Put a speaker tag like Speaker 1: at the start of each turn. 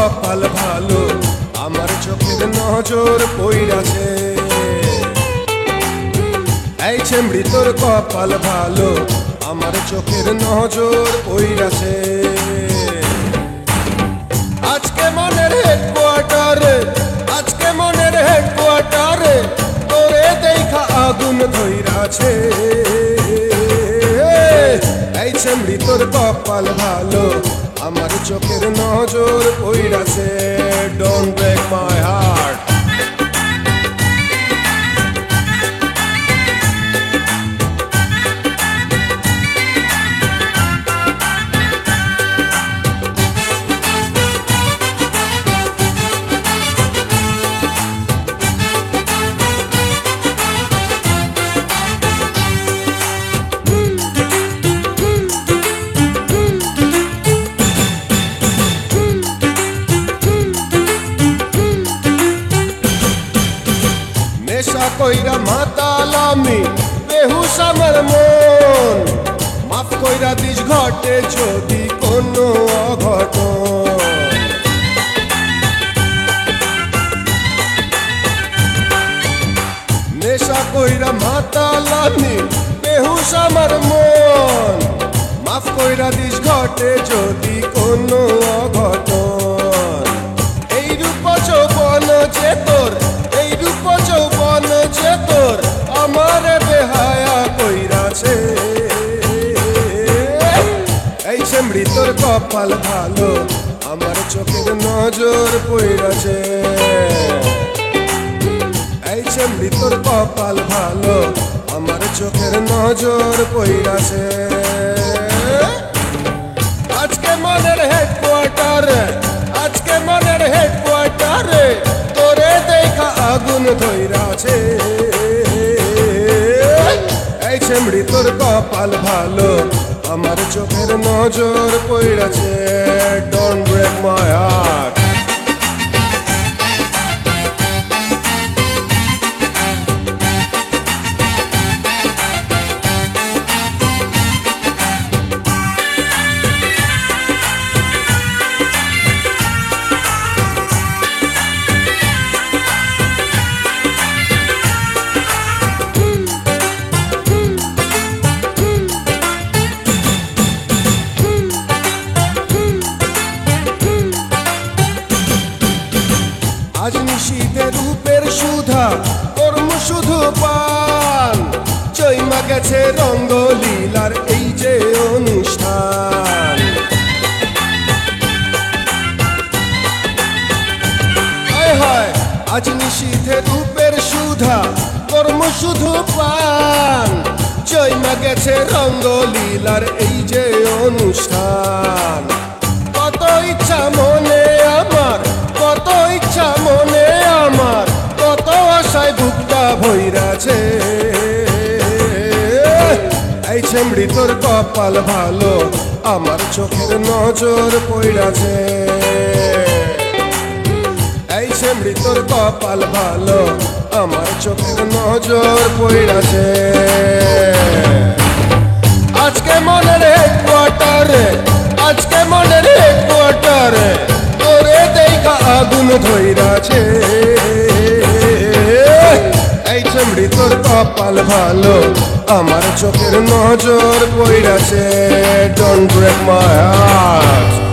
Speaker 1: কপাল ভালো, আমার চোখের নজর পইড়াছে। এই চেমড়ি তোর কপাল ভালো, আমার চোখের নজর পইড়াছে। আজকে মনের হেডকোয়ার্টারে, আজকে মনের হেডকোয়ার্টারে তোরে দেখা আগুন ধইরাছে। এই চেমড়ি তোর কপাল ভালো, আমার চোখের নজর পইড়াছে। Don't break my heart. নেশা কইরা মাতাল আমি, বেহুশ আমার মন, মাফ কইরা দিস ঘটে যদি কোনো অঘটন। নেশা কইরা মাতাল আমি, বেহুশ আমার মন, মাফ কইরা দিস ঘটে যদি কোনো অঘটন। এই রূপ যৌবন যে তোর, এই রূপ যৌবন যে তোর আমার বেহায়া কইরাছে। এই চেমড়ি তোর কপাল ভালো, আমার চোখের নজর পইড়াছে। এই চেমড়ি তোর কপাল ভালো, আমার চোখের নজর পইড়াছে। আজকে মনের হেডকোয়ার্টারে, আজকে মনের হেডকোয়ার্টারে তোরে দেখা আগুন ধইরাছে। এই চেমড়ি তোর কপাল ভালো, আমার চোখের নজর পইড়াছে। Don't break my heart. আজ নিশীথে রূপের সুধা, কর্ম শুধু পান, চইমা গেছে রঙ্গলীলার এই যে অনুষ্ঠান। হায় হায়, আজ নিশীথে রূপের সুধা, কর্ম শুধু পান, চইমা গেছে রঙ্গলীলার এই যে অনুষ্ঠান। কত ইচ্ছা মনে আমার, কত ইচ্ছা মনে আমার, কত আশায় বুকটা ভইরাছে। এই চেমড়ি তোর কপাল ভালো, আমার চোখের নজর পইড়াছে। এই চেমড়ি তোর কপাল ভালো, আমার চোখের নজর পইড়াছে। আজকে মনের হেডকোয়ার্টারে, আজকে মনের হেডকোয়ার্টারে তোরে দেখা আগুন ধইরাছে। এই চেমড়ি তোর কপাল ভালো, আমার চোখের নজর পইড়াছে। Don't break my heart.